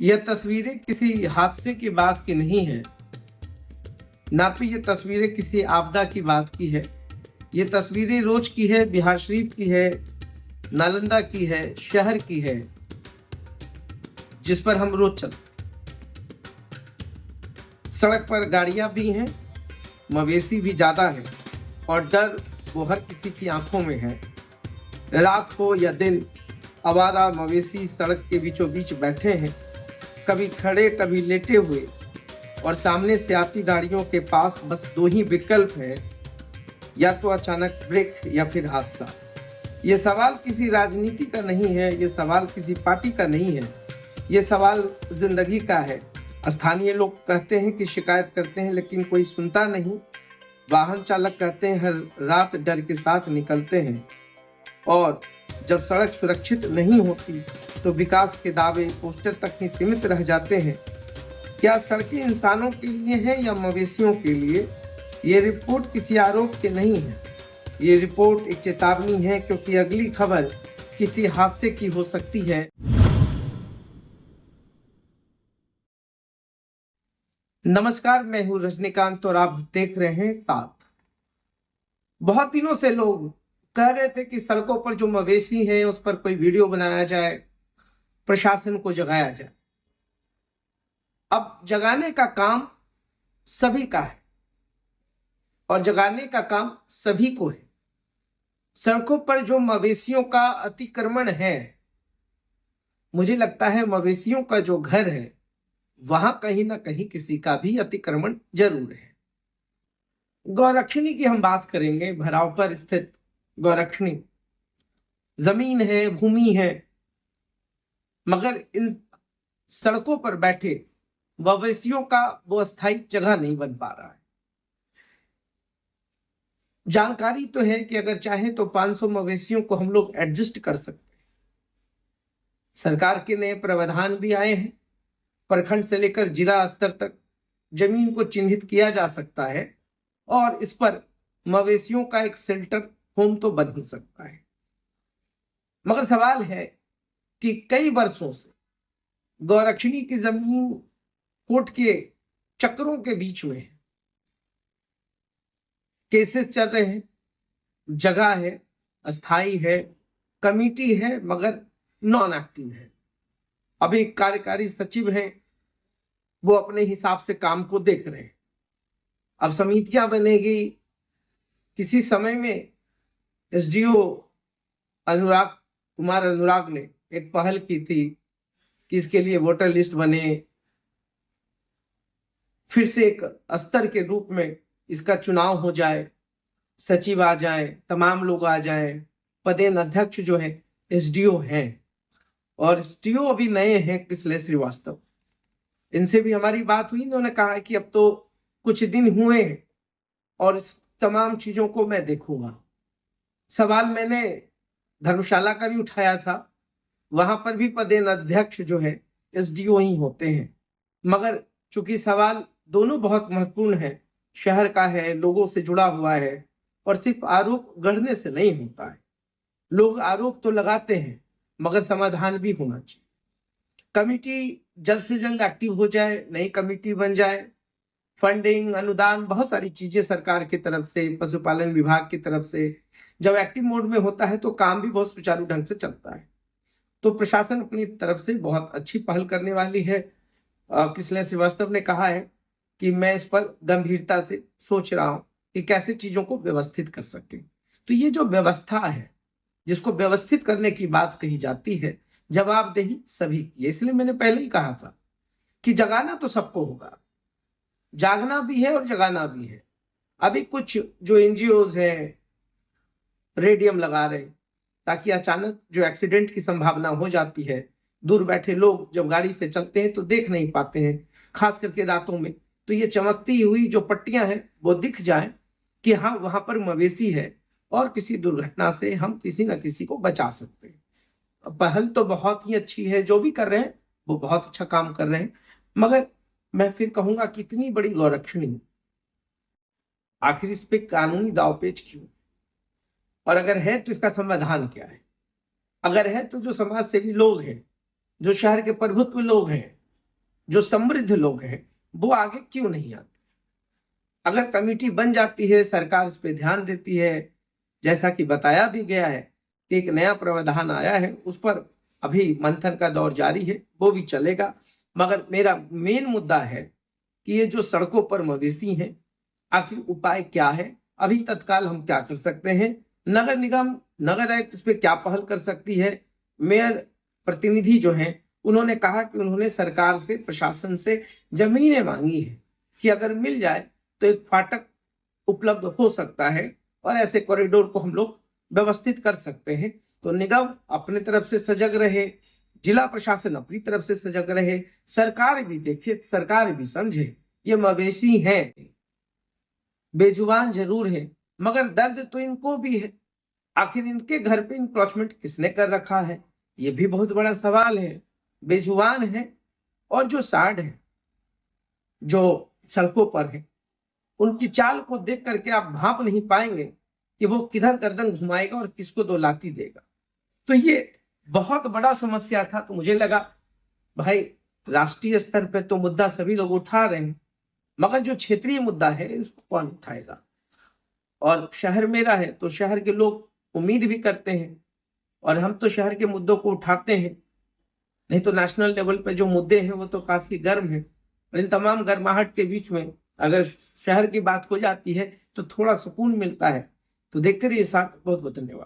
यह तस्वीरें किसी हादसे की बात की नहीं है, ना तो ये तस्वीरें किसी आपदा की बात की है। ये तस्वीरें रोज की है, बिहार शरीफ की है, नालंदा की है, शहर की है, जिस पर हम रोज चलते। सड़क पर गाड़ियां भी हैं, मवेशी भी ज्यादा है और डर वो हर किसी की आंखों में है। रात हो या दिन, आवारा मवेशी सड़क के बीचों बीच बैठे हैं, कभी खड़े कभी लेटे हुए, और सामने से आती गाड़ियों के पास बस दो ही विकल्प हैं, या तो अचानक ब्रेक या फिर हादसा। ये सवाल किसी राजनीति का नहीं है, ये सवाल किसी पार्टी का नहीं है, ये सवाल जिंदगी का है। स्थानीय लोग कहते हैं कि शिकायत करते हैं लेकिन कोई सुनता नहीं। वाहन चालक कहते हैं हर रात डर के साथ निकलते हैं, और जब सड़क सुरक्षित नहीं होती तो विकास के दावे पोस्टर तक ही सीमित रह जाते हैं। क्या सड़कें इंसानों के लिए हैं या मवेशियों के लिए? ये रिपोर्ट किसी आरोप के नहीं है, ये रिपोर्ट एक चेतावनी है, क्योंकि अगली खबर किसी हादसे की हो सकती है। नमस्कार, मैं हूं रजनीकांत और आप देख रहे हैं साथ। बहुत दिनों से लोग कह रहे थे कि सड़कों पर जो मवेशी हैं उस पर कोई वीडियो बनाया जाए, प्रशासन को जगाया जाए। अब जगाने का काम सभी का है और जगाने का काम सभी को है। सड़कों पर जो मवेशियों का अतिक्रमण है, मुझे लगता है मवेशियों का जो घर है वहां कहीं ना कहीं किसी का भी अतिक्रमण जरूर है। गौरक्षणी की हम बात करेंगे। भराव पर स्थित गौरक्षणी जमीन है, भूमि है, मगर इन सड़कों पर बैठे मवेशियों का वो अस्थायी जगह नहीं बन पा रहा है। जानकारी तो है कि अगर चाहे तो 500 मवेशियों को हम लोग एडजस्ट कर सकते हैं। सरकार के नए प्रावधान भी आए हैं, प्रखंड से लेकर जिला स्तर तक जमीन को चिन्हित किया जा सकता है और इस पर मवेशियों का एक शेल्टर होम तो बन ही सकता है। मगर सवाल है कि कई वर्षों से गौरक्षणी की जमीन कोर्ट के चक्रों के बीच में है, केसेस चल रहे हैं, जगह है, अस्थाई है, कमिटी है, मगर नॉन एक्टिव है। अभी कार्यकारी सचिव हैं, वो अपने हिसाब से काम को देख रहे हैं। अब समितियां बनेगी। किसी समय में एसडीओ अनुराग कुमार अनुराग ने एक पहल की थी कि इसके लिए वोटर लिस्ट बने, फिर से एक स्तर के रूप में इसका चुनाव हो जाए, सचिव आ जाए, तमाम लोग आ जाए। पदेन अध्यक्ष जो है एसडीओ हैं, और एसडीओ अभी नए हैं किसले श्रीवास्तव। इनसे भी हमारी बात हुई, इन्होंने कहा कि अब तो कुछ दिन हुए हैं और इस तमाम चीजों को मैं देखूंगा। सवाल मैंने धर्मशाला का भी उठाया था, वहां पर भी पदेन अध्यक्ष जो है एसडीओ ही होते हैं। मगर चूंकि सवाल दोनों बहुत महत्वपूर्ण है, शहर का है, लोगों से जुड़ा हुआ है, और सिर्फ आरोप गढ़ने से नहीं होता है। लोग आरोप तो लगाते हैं मगर समाधान भी होना चाहिए। कमिटी जल्द से जल्द एक्टिव हो जाए, नई कमिटी बन जाए, फंडिंग, अनुदान, बहुत सारी चीजें सरकार की तरफ से, पशुपालन विभाग की तरफ से जब एक्टिव मोड में होता है तो काम भी बहुत सुचारू ढंग से चलता है। तो प्रशासन अपनी तरफ से बहुत अच्छी पहल करने वाली है। किसले श्रीवास्तव ने कहा है कि मैं इस पर गंभीरता से सोच रहा हूं कि कैसे चीजों को व्यवस्थित कर सके। तो ये जो व्यवस्था है, जिसको व्यवस्थित करने की बात कही जाती है, जवाबदेही सभी की है। इसलिए मैंने पहले ही कहा था कि जगाना तो सबको होगा, जागना भी है और जगाना भी है। अभी कुछ जो एनजीओज हैं रेडियम लगा रहे ताकि अचानक जो एक्सीडेंट की संभावना हो जाती है, दूर बैठे लोग जब गाड़ी से चलते हैं तो देख नहीं पाते हैं, खास करके रातों में, तो ये चमकती हुई जो पट्टियां हैं वो दिख जाए कि हाँ वहां पर मवेशी है और किसी दुर्घटना से हम किसी न किसी को बचा सकते हैं। पहल तो बहुत ही अच्छी है, जो भी कर रहे हैं वो बहुत अच्छा काम कर रहे हैं। मगर मैं फिर कहूंगा कि इतनी बड़ी गौरक्षणी, आखिर इस पे कानूनी दांवपेच क्यों? और अगर है तो इसका समाधान क्या है? अगर है तो जो समाज सेवी लोग हैं, जो शहर के प्रभुत्व लोग हैं, जो समृद्ध लोग हैं वो आगे क्यों नहीं आते? अगर कमेटी बन जाती है, सरकार इस पे ध्यान देती है, जैसा कि बताया भी गया है कि एक नया प्रावधान आया है, उस पर अभी मंथन का दौर जारी है, वो भी चलेगा। मगर मेरा मेन मुद्दा है कि ये जो सड़कों पर मवेशी हैं, आखिर उपाय क्या है? अभी तत्काल हम क्या कर सकते हैं? नगर निगम, नगर आयुक्त इस पे क्या पहल कर सकती है? मेयर प्रतिनिधि जो हैं उन्होंने कहा कि उन्होंने सरकार से, प्रशासन से जमीनें मांगी है कि अगर मिल जाए तो एक फाटक उपलब्ध हो सकता है और ऐसे कॉरिडोर को हम लोग व्यवस्थित कर सकते हैं। तो निगम अपने तरफ से सजग रहे, जिला प्रशासन अपनी तरफ से सजग रहे, सरकार भी देखे, सरकार भी समझे ये मवेशी हैं, बेजुबान जरूर है मगर दर्द तो इनको भी है। आखिर इनके घर पे इंक्रोचमेंट किसने कर रखा है, ये भी बहुत बड़ा सवाल है। बेजुबान है और जो साड है, जो सड़कों पर है, उनकी चाल को देख करके आप भाप नहीं पाएंगे कि वो किधर गर्दन घुमाएगा और किसको दो लाती देगा। तो ये बहुत बड़ा समस्या था। तो मुझे लगा भाई राष्ट्रीय स्तर पे तो मुद्दा सभी लोग उठा रहे हैं, मगर जो क्षेत्रीय मुद्दा है इसको कौन उठाएगा? और शहर मेरा है तो शहर के लोग उम्मीद भी करते हैं और हम तो शहर के मुद्दों को उठाते हैं। नहीं तो नेशनल लेवल पे जो मुद्दे हैं वो तो काफी गर्म है। इन तमाम गर्माहट के बीच में अगर शहर की बात हो जाती है तो थोड़ा सुकून मिलता है। तो देखते रहिए साथ। बहुत बहुत धन्यवाद।